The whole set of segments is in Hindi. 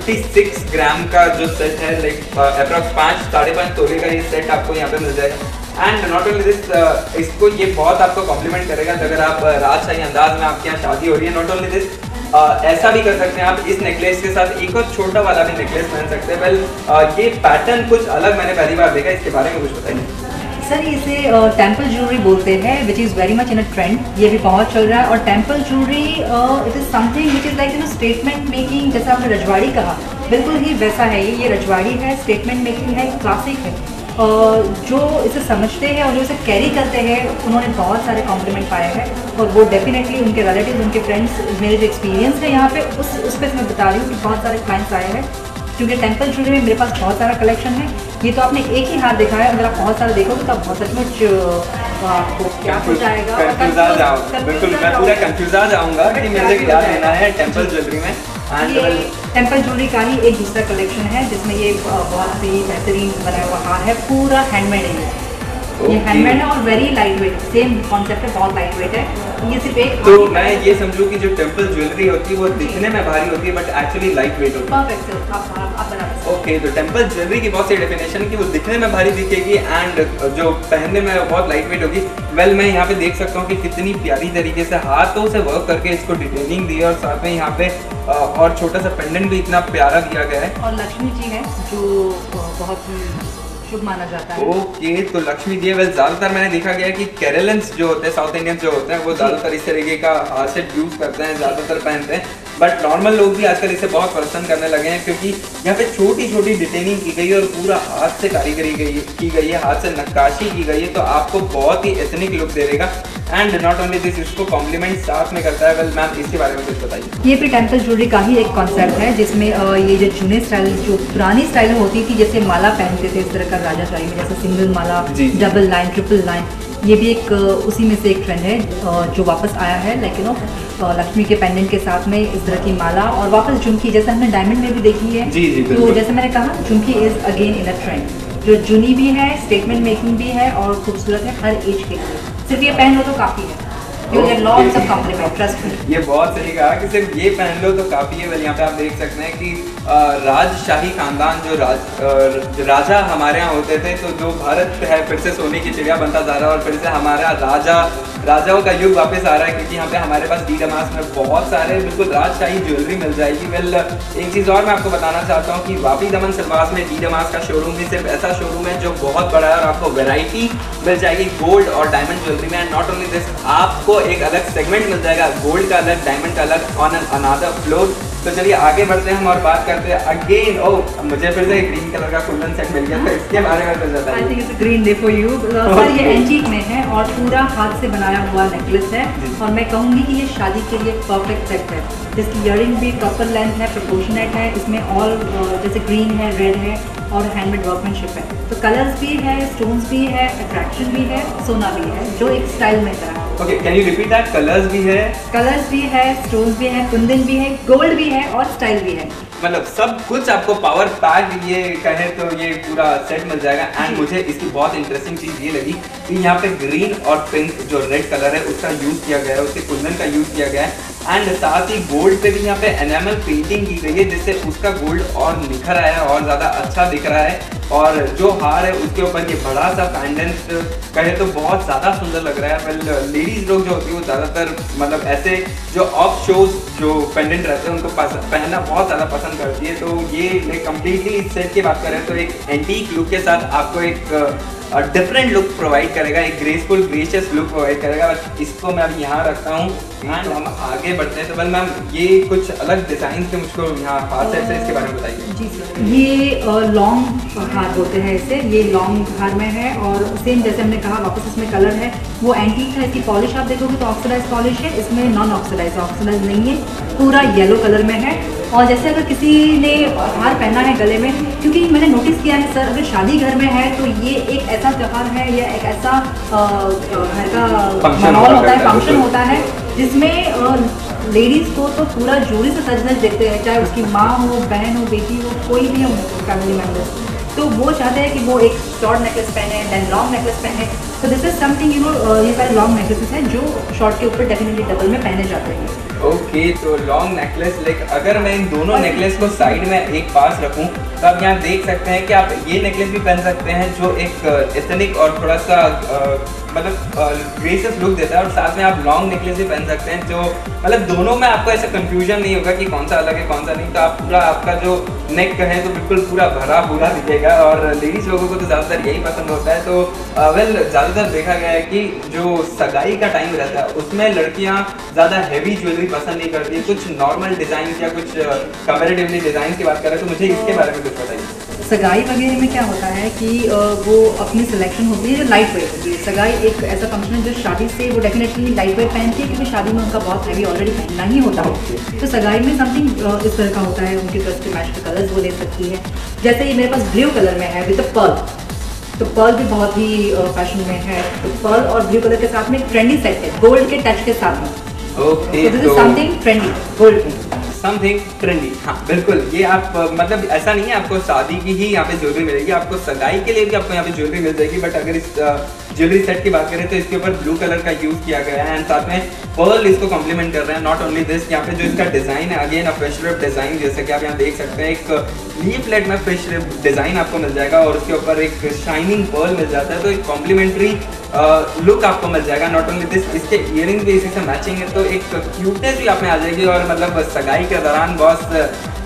56 ग्राम का जो सेट है, लाइक अप्रॉक्स 5-5.5 तोले का ये सेट आपको यहाँ पे मिल जाएगा। एंड नॉट ओनली दिस, इसको ये बहुत आपको कॉम्प्लीमेंट करेगा अगर आप राजशाही अंदाज में आपके यहाँ शादी हो रही है। नॉट ओनली दिस, ऐसा भी कर सकते हैं आप, इस नेकलेस के साथ एक और छोटा वाला भी नेकलेस पहन सकते हैं। वेल ये पैटर्न कुछ अलग मैंने पहली बार देखा, इसके बारे में कुछ बताइए। सर इसे टेम्पल ज्वेलरी बोलते हैं, which is very much in a trend. ये भी बहुत चल रहा है। और temple jewellery it is something which is like you know statement making, जैसा आपने रजवाड़ी कहा, बिल्कुल ही वैसा है। ये रजवाड़ी है, स्टेटमेंट मेकिंग है, क्लासिक है। जो इसे समझते हैं और जो इसे कैरी करते हैं उन्होंने बहुत सारे कॉम्प्लीमेंट पाए हैं। और वो डेफिनेटली उनके रिलेटिव्स, उनके फ्रेंड्स, मेरे जो एक्सपीरियंस है यहाँ पे उस पर मैं बता रही हूँ कि बहुत सारे क्लाइंट्स आए हैं। क्योंकि टेम्पल ज्वेलरी में मेरे पास बहुत सारा कलेक्शन है। ये तो आपने एक ही हार दिखाया, अगर आप बहुत सारा देखोगे तो आप बहुत सचमुच आपको क्या हो जाएगा, बिल्कुल मैं पूरा कंफ्यूज आ जाऊंगा कि मुझे क्या लेना है टेम्पल ज्वेलरी में। ये टेम्पल ज्वेलरी का ही एक दूसरा कलेक्शन है जिसमें ये बहुत ही बेहतरीन बनाया हुआ हार है, पूरा हैंडमेड है। ये हैंडमेड है और very light weight, same concept है, बहुत लाइट वेट है। ये सिर्फ एक, तो मैं ये समझूं कि जो टेम्पल ज्वेलरी होती है वो दिखने में भारी होती है बट एक्चुअली लाइट वेट होती है। परफेक्ट सर, आप बना सकते हैं। ओके, तो टेम्पल ज्वेलरी की बहुत सी डेफिनेशन है कि वो दिखने में भारी दिखेगी एंड जो पहनने में बहुत लाइट वेट होगी। वेल मैं यहाँ पे देख सकता हूँ कि कितनी प्यारी तरीके से हाथों से वर्क करके इसको डिटेलिंग दी है और साथ में यहाँ पे और छोटा सा पेंडेंट भी इतना प्यारा दिया गया है। और लक्ष्मी जी है जो बहुत ही शुभ माना जाता है। ओके, तो लक्ष्मी जी। वेल ज्यादातर मैंने देखा गया है कि केरलियंस जो होते हैं, साउथ इंडियंस जो होते हैं, वो ज्यादातर इस तरीके का सेट यूज करते हैं, ज्यादातर पहनते हैं। बट नॉर्मल लोग भी आजकल इसे बहुत पसंद करने लगे हैं क्योंकि यहाँ पे छोटी छोटी डिटेलिंग की गई है और पूरा हाथ से कारीगरी की गई है, हाथ से नक्काशी की गई है, तो आपको बहुत ही एथनिक लुक देगा। एंड नॉट ओनली दिस, इसको कॉम्प्लीमेंट साथ में करता है। वेल मैम इसके बारे में कुछ बताइए। ये भी टेम्पल ज्वेलरी का ही एक कॉन्सेप्ट है जिसमें ये जो जूने स्टाइल, जो पुरानी स्टाइल में होती थी, जैसे माला पहनते थे इस तरह का राजाशाही में, जैसे सिंगल माला, डबल लाइन, ट्रिपल लाइन, ये भी एक उसी में से एक ट्रेंड है जो वापस आया है। लाइक यू नो लक्ष्मी के पेंडेंट के साथ में इस तरह की माला और वापस झुमकी, जैसे हमने डायमंड में भी देखी है। जी, तो जैसे मैंने कहा, jhumki is again in a trend, जो जूनी भी है, स्टेटमेंट मेकिंग भी है और खूबसूरत है हर एज के लिए। सिर्फ ये पहन लो तो काफ़ी है। Lots of compliment, trust me. ये बहुत सही कहा कि सिर्फ ये पहन लो तो काफ़ी है। वेल यहाँ पे आप देख सकते हैं कि राजशाही खानदान जो राजा हमारे यहाँ होते थे, तो जो भारत है फिर से सोने की चिड़िया बनता जा रहा है और फिर से हमारा राजाओं का युग वापस आ रहा है क्योंकि यहाँ पे हमारे पास डी डमास में बहुत सारे बिल्कुल राजशाही ज्वेलरी मिल जाएगी। वेल एक चीज़ और मैं आपको बताना चाहता हूँ कि वापी दमन सिलवास में डी डमास का शोरूम भी सिर्फ ऐसा शोरूम है जो बहुत बड़ा है और आपको वैरायटी मिल जाएगी गोल्ड और डायमंड ज्वेलरी में। एंड नॉट ओनली दिस, आपको एक अलग सेगमेंट मिल जाएगा, गोल्ड का अलग, डायमंड का अलग, ऑन एन अनदर फ्लोर। तो चलिए आगे बढ़ते हैं हम और बात करते हैं अगेन। मुझे फिर से ग्रीन कलर का कुंदन सेट मिल गया, तो इसके बारे में कुछ बताइए। I think it's green day for you sir. ये एंटीक में है और पूरा हाथ से बनाया हुआ नेकलेस है और मैं कहूँगी कि ये शादी के लिए परफेक्ट सेट है। जिसकी इयरिंग भी प्रॉपर लेंथ है, प्रोपोर्शनेट है, इसमें ऑल जैसे ग्रीन है, रेड है और हैंडमेड वर्कमैनशिप है। तो कलर्स भी है, स्टोन्स भी है, अट्रैक्शन भी है, सोना भी है, जो एक स्टाइल में है। Okay, can you repeat that? Colours भी है, स्टोन्स भी है, कुंदन भी है, गोल्ड भी है और स्टाइल भी है। मतलब सब कुछ आपको पावर पैक ये कहे तो ये पूरा सेट मिल जाएगा। एंड मुझे इसकी बहुत इंटरेस्टिंग चीज़ ये लगी कि यहाँ पे ग्रीन और पिंक जो रेड कलर है उसका यूज़ किया गया है, उसके कुंदन का यूज़ किया गया है। एंड साथ ही गोल्ड पे भी यहाँ पे एनामल पेंटिंग की गई है जिससे उसका गोल्ड और निखर आया है और ज़्यादा अच्छा दिख रहा है। और जो हार है उसके ऊपर ये बड़ा सा पेंडेंट कहे तो बहुत ज़्यादा सुंदर लग रहा है। वेल लेडीज़ लोग जो होती है वो ज़्यादातर मतलब ऐसे जो ऑफ शोज जो पेंडेंट रहते हैं उनको पहनना बहुत ज़्यादा पसंद करती है। तो ये कम्प्लीटली इस सेट की बात करें तो एक एंटीक लुक के साथ आपको एक डिफरेंट लुक प्रोवाइड करेगा, एक ग्रेसफुल ग्रेशियस लुक प्रोवाइड करेगा। बट इसको मैं अभी यहाँ रखता हूँ एंड हम आगे बढ़ते हैं। तो वेल मैम ये कुछ अलग डिज़ाइन के मुझको यहाँ हाथ सेट से इसके बारे में बताइए। जी सर, ये लॉन्ग हार बोलते हैं इसे, ये लॉन्ग हार में है और सेम जैसे हमने कहा वापस इसमें कलर है वो एंटीक है। इसकी पॉलिश आप देखोगे तो ऑक्सीडाइज पॉलिश है, इसमें नॉन ऑक्सीडाइज नहीं है, पूरा येलो कलर में है। और जैसे अगर किसी ने हार पहना है गले में, क्योंकि मैंने नोटिस किया है सर, अगर शादी घर में है तो ये एक ऐसा त्यौहार है या एक ऐसा घर का माहौल होता है, फंक्शन होता है जिसमें लेडीज़ को तो पूरा जोड़ी से सजधज देखते हैं, चाहे उसकी माँ हो, बहन हो, बेटी हो, कोई भी हो फैमिली मेम्बर। तो वो चाहते हैं कि वो एक शॉर्ट नेकलेस पहने, देन लॉन्ग नेकलेस पहने। तो this is something you know, ये सारे लॉन्ग नेकलेसेस हैं जो शॉर्ट के ऊपर डेफिनेटली डबल में पहने जाते हैं। ओके, तो लॉन्ग नेकलेस, लाइक अगर मैं इन दोनों नेकलेस को साइड में एक पास रखूं तो आप यहाँ देख सकते हैं कि आप ये नेकलेस भी पहन सकते हैं जो एक एथनिक और थोड़ा सा मतलब ग्रेसियस लुक देता है, और साथ में आप लॉन्ग नेकलेस भी पहन सकते हैं जो मतलब दोनों में आपको ऐसा कंफ्यूजन नहीं होगा कि कौन सा अलग है कौन सा नहीं। तो आप पूरा आपका जो नेक है तो बिल्कुल पूरा भरा पूरा दिखेगा, और लेडीज लोगों को तो ज़्यादातर यही पसंद होता है। तो वेल ज़्यादातर देखा गया है कि जो सगाई का टाइम रहता है उसमें लड़कियाँ ज़्यादा हैवी ज्वेलरी पसंद नहीं करती, कुछ नॉर्मल डिज़ाइन या कुछ कंपैरेटिवली डिज़ाइन की बात करें तो मुझे इसके बारे में कुछ बताइए। सगाई वगैरह में क्या होता है कि वो अपनी सिलेक्शन होती है जो लाइट वेट होती है। सगाई एक ऐसा फंक्शन है जो शादी से वो डेफिनेटली लाइट वेट पहनती है, क्योंकि शादी में उनका बहुत हैवी ऑलरेडी पहनना ही होता है। तो सगाई में समथिंग इस तरह का होता है, उनके ड्रेस के मैच के कलर्स वो ले सकती है। जैसे ये मेरे पास ब्लू कलर में है विद पर्ल, तो पर्ल भी बहुत ही फैशन में है। तो पर्ल और ब्लू कलर के साथ में एक ट्रेंडी सेट है गोल्ड के टच के साथ में। Okay, this is something trendy, gold something trendy. हाँ बिल्कुल, ये आप मतलब ऐसा नहीं है आपको शादी की ही यहाँ पे ज्वेलरी मिलेगी, आपको सगाई के लिए भी आपको यहाँ पे ज्वेलरी मिल जाएगी। बट अगर इस ज्वेलरी सेट की बात करें तो इसके ऊपर ब्लू कलर का यूज किया गया है, एंड साथ में पर्ल इसको कॉम्प्लीमेंट कर रहे हैं। नॉट ओनली दिस, यहाँ पे जो इसका डिजाइन है अगेन फिश रिप डिजाइन, जैसे कि आप यहाँ देख सकते हैं एक लीफलेट में फिश रिप डिजाइन आपको मिल जाएगा, और उसके ऊपर एक शाइनिंग पर्ल मिल जाता है। तो एक कॉम्प्लीमेंट्री लुक आपको मिल जाएगा। नॉट ओनली दिस, इसके इयरिंग्स भी इसी से मैचिंग है, तो एक क्यूटनेस भी आप में आ जाएगी। और मतलब सगाई के दौरान बॉस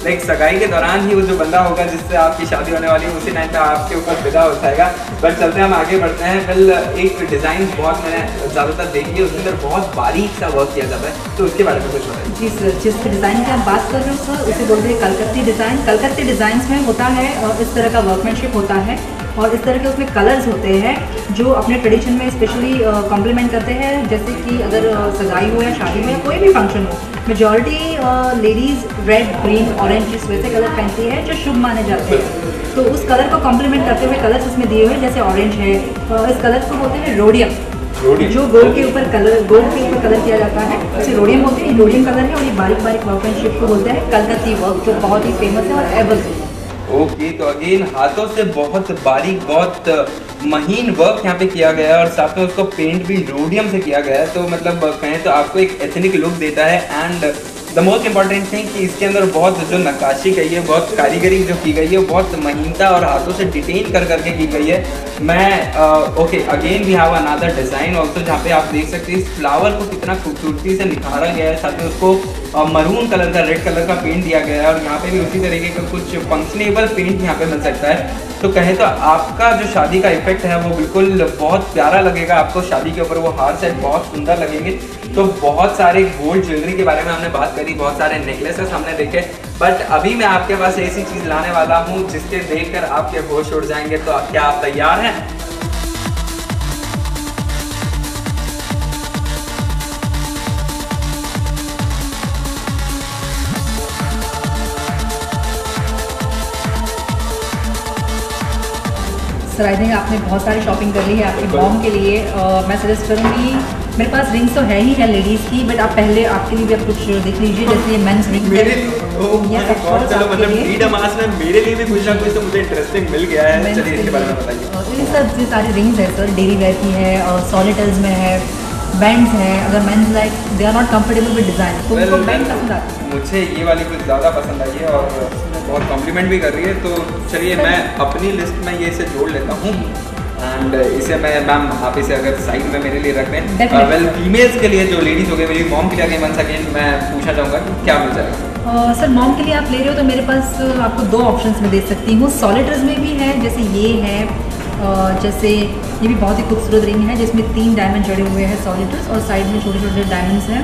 लाइक सगाई के दौरान ही वो जो बंदा होगा जिससे आपकी शादी होने वाली है उसी टाइम पे आपके ऊपर विदा हो जाएगा। बट चलते हैं हम आगे बढ़ते हैं। फिर एक डिज़ाइन बहुत मैंने ज़्यादातर देखी है, उसके अंदर बहुत बारीक सा वर्क किया जाता है, तो उसके बारे में कुछ बताइए। जी सर, जिस डिज़ाइन की आप बात कर रहे हो सर उसे बोलते हैं कलकत्ती डिज़ाइन। कलकत्ती डिज़ाइंस में होता है इस तरह का वर्कमैनशिप होता है, और इस तरह के उसमें कलर्स होते हैं जो अपने ट्रेडिशन में स्पेशली कॉम्प्लीमेंट करते हैं। जैसे कि अगर सगाई हो या शादी में या कोई भी फंक्शन हो, majority ladies red, green, orange इस वैसे कलर पहनती है जो शुभ माने जाते हैं। तो उस कलर को कॉम्प्लीमेंट करते हुए कलर्स इसमें दिए हुए हैं, जैसे ऑरेंज है, इस कलर को बोलते हैं रोडियम, जो गोल्ड के ऊपर कलर किया जाता है उसे रोडियम बोलते हैं। रोडियम कलर है, और ये बारीक बारीक वर्कमैनशिप को बोलते हैं कलकत्ती वर्क, जो बहुत ही फेमस है और एवर है। ओके, तो अगेन हाथों से बहुत बारीक बहुत महीन वर्क यहाँ पे किया गया है, और साथ में उसको पेंट भी रोडियम से किया गया है। तो मतलब कहें तो आपको एक एथनिक लुक देता है। And the most important thing कि इसके अंदर बहुत जो नक्काशी गई है, बहुत कारीगरी जो की गई है, बहुत महीनता और हाथों से डिटेल कर करके की गई है। मैं okay again we have another design also, जहाँ पे आप देख सकते हैं इस फ्लावर को कितना खूबसूरती से निखारा गया है। साथ में उसको मरून कलर का, रेड कलर का पेंट दिया गया है, और यहाँ पे भी उसी तरीके का कुछ फंक्शनेबल पेंट यहाँ पे मिल सकता है। तो कहें तो आपका जो शादी का इफेक्ट है वो बिल्कुल बहुत प्यारा लगेगा आपको। शादी के ऊपर वो हार सेट बहुत सुंदर लगेंगे। तो बहुत सारे गोल्ड ज्वेलरी के बारे में हमने बात करी, बहुत सारे नेकलेसेस हमने देखे, बट अभी मैं आपके पास ऐसी चीज़ लाने वाला हूँ जिसके देखकर आपके होश उड़ जाएंगे। तो क्या आप तैयार हैं? सर आई थिंक आपने बहुत सारी शॉपिंग कर ली है आपकी मॉम के लिए। मैं सजेस्ट करूँगी, मेरे पास रिंग्स तो है ही है लेडीज़ की, बट आप पहले आपके लिए भी आप कुछ देख लीजिए। जैसे ये मेंस रिंग चलो मतलब फ्रीडम आज में मेरे लिए भी कुछ ना कुछ तो मुझे इंटरेस्टिंग मिल गया है। चलिए इसके बारे में बताइए। ये सारी रिंग्स है सर, डेली वेयर की है, और सॉलिटर्स में है, बैंड्स हैं। अगर men's like they are not comfortable with design तो उनको बैंड पसंद आती है। मुझे ये वाली कुछ ज़्यादा पसंद आई है और बहुत कॉम्प्लीमेंट भी कर रही है। तो चलिए मैं अपनी लिस्ट में ये इसे जोड़ लेता हूँ, एंड इसे मैं मैम आप इसे अगर साइड में मेरे लिए रख लें। वेल फीमेल्स के लिए जो लेडीज़ हो गए, मेरी मॉम के लिए वन सेकेंड मैं पूछना चाहूँगा कि क्या मिल जाएगा। सर मॉम के लिए आप ले रहे हो तो मेरे पास आपको दो ऑप्शंस में दे सकती हूँ। सॉलिटर्स में भी है, जैसे ये है, जैसे ये भी बहुत ही खूबसूरत रिंग है जिसमें 3 डायमंड जड़े हुए हैं सॉलिटर्स, और साइड में छोटे छोटे डायमंड्स हैं।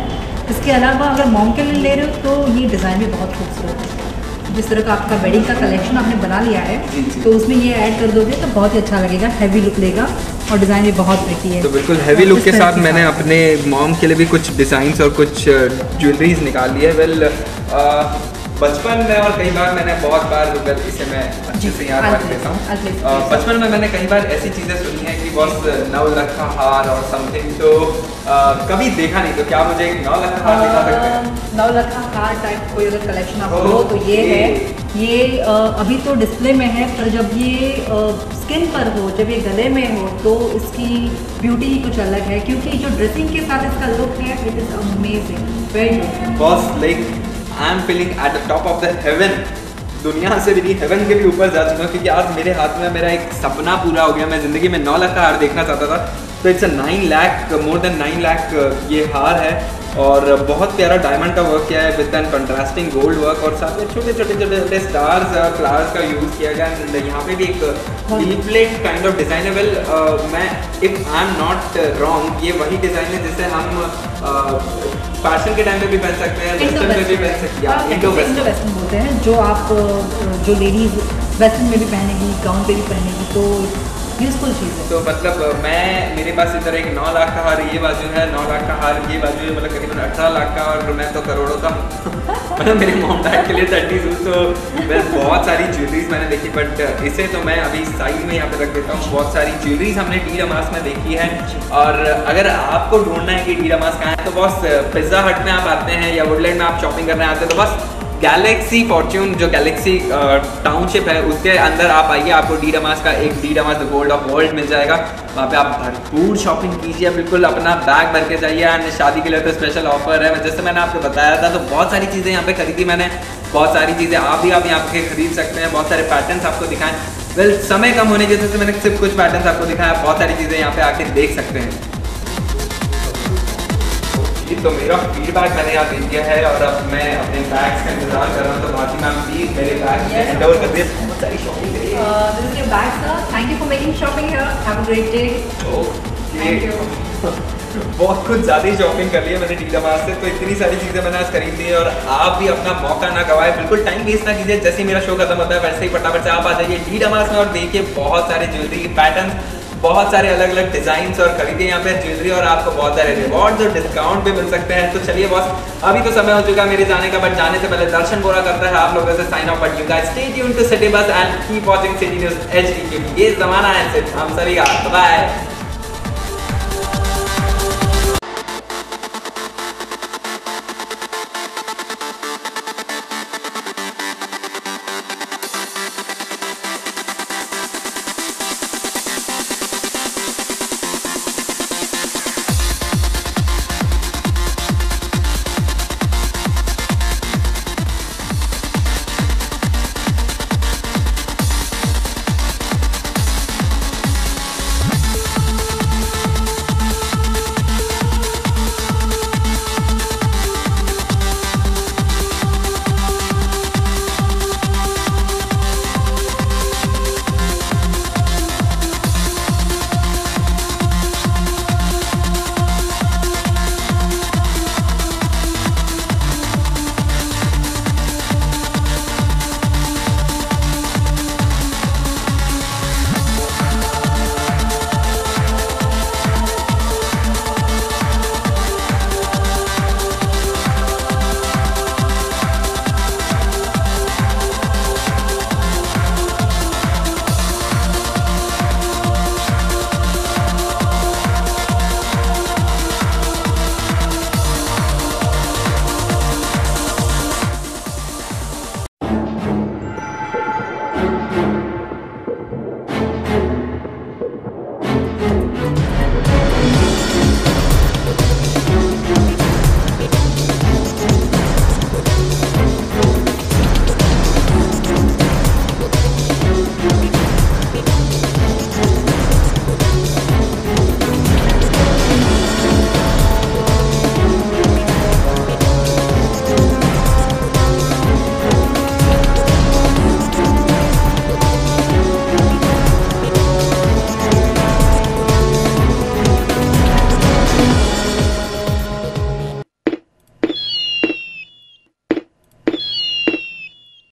इसके अलावा अगर मॉम के लिए ले रहे हो तो ये डिज़ाइन भी बहुत खूबसूरत है। जिस तरह का आपका वेडिंग का कलेक्शन आपने बना लिया है तो उसमें ये ऐड कर दोगे तो बहुत ही अच्छा लगेगा, हैवी लुक लेगा, और डिज़ाइन भी बहुत प्रिटी है। तो बिल्कुल हैवी लुक के साथ मैंने अपने मॉम के लिए भी कुछ डिज़ाइंस और कुछ ज्वेलरीज निकाल ली है। वेल बचपन में और कई बार मैंने बहुत बार इसे मैं अच्छे से याद रख लेता हूँ। बचपन में मैंने कई बार ऐसी चीज़ें सुनी हैं कि बस 9 लाख का हार और समथिंग, तो कभी देखा नहीं। तो क्या मुझे 9 लाख का हार दिखा सकते हैं? 9 लाख का हार टाइप कोई अगर कलेक्शन आप हो तो ये है, ये अभी तो डिस्प्ले में है, पर जब ये स्किन पर हो, जब ये गले में हो, तो इसकी ब्यूटी ही कुछ अलग है, क्योंकि जो ड्रेसिंग के साथ इसका लुक है, it is amazing, very good. Boss like I am feeling at the top of the haven, दुनिया से भी नहीं हेवन के भी ऊपर जा चुका हूँ, क्योंकि आज मेरे हाथ में मेरा एक सपना पूरा हो गया। मैं ज़िंदगी में 9 लाख का हार देखना चाहता था, तो it's 9 lakh, more than 9 lakh ये हार है, और बहुत प्यारा डायमंड का वर्क किया है with an contrasting gold work, और साथ में छोटे छोटे स्टार्स फ्लावर्स का यूज़ किया गया। एंड यहाँ पे भी एक लीफलेट काइंड ऑफ डिज़ाइन है। वेल मैं if I am not wrong, ये वही डिज़ाइन है जिसे हम फैशन के टाइम पे भी पहन सकते हैं, वेस्टर्न में भी पहन सकते हैं, इंडो वेस्टर्न बोलते हैं, जो आप जो लेडीज वेस्टर्न में भी पहनेगी, गाउन पे भी पहनेगी, तो यूजफुल चीज़ है। तो मतलब मेरे पास इधर एक 9 लाख का हार ये बाजू है, 9 लाख का हार ये बाजू है, मतलब करीबन 18 लाख का, और मैं तो करोड़ों का मतलब मेरे मॉम डैड के लिए 30 हूँ। तो मैं बहुत सारी ज्वेलरीज मैंने देखी, बट इसे तो मैं अभी साइड में यहाँ पे रख देता हूँ। बहुत सारी ज्वेलरीज हमने डी डमास में देखी है, और अगर आपको ढूंढना है कि डी डमास कहाँ है, तो बस पिज्जा हट में आप आते हैं या वुडलैंड में आप शॉपिंग करने आते हैं, तो बस गैलेक्सी फॉर्च्यून जो गैलेक्सी टाउनशिप है उसके अंदर आप आइए, आपको डी डमास का एक the Damas the gold of world मिल जाएगा। वहाँ पे आप भरपूर शॉपिंग कीजिए, बिल्कुल अपना बैग भर के जाइए। एंड शादी के लिए तो स्पेशल ऑफर है, जैसे मैंने आपको बताया था, तो बहुत सारी चीज़ें यहाँ पे खरीदी मैंने, बहुत सारी चीज़ें आप यहाँ पे खरीद सकते हैं, बहुत सारे पैटर्न्स आपको दिखाएं। वेल समय कम होने की वजह से मैंने सिर्फ कुछ पैटर्न्स आपको दिखाया, बहुत सारी चीज़ें यहाँ पे आके देख सकते हैं। तो मेरा फीडबैक मैंने यहाँ दे दिया है, और अब मैं अपने बैग्स का इंतजार कर रहा हूँ, तो बाकी मैम प्लीज मेरे बैग हैंड ओवर कर दिए। बहुत सारी शॉपिंग करी है। This is your bag sir, thank you for making shopping here, have a great day. Thank you. बहुत कुछ ज़्यादा ही शॉपिंग कर ली है मैंने डी डमास से, तो इतनी सारी चीज़ें मैंने आज खरीद ली है, और आप भी अपना मौका ना गवाए, बिल्कुल टाइम वेस्ट ना कीजिए। जैसे ही मेरा शो खत्म होता है वैसे ही फटाफट से आप आ जाइए डी डमास में, और देखिए बहुत सारे ज्वेलरी के पैटर्न, बहुत सारे अलग अलग डिजाइन्स, और खरीदिए यहाँ पे ज्वेलरी, और आपको बहुत सारे रिवॉर्ड्स और डिस्काउंट भी मिल सकते हैं। तो चलिए बॉस, अभी तो समय हो चुका है मेरे जाने का, बट जाने से पहले दर्शन बोरा करता है आप लोगों से sign off, but you guys stay tuned to city bus and keep watching city news HD, क्योंकि ये जमाना है सिर्फ हम सभी का। बाय।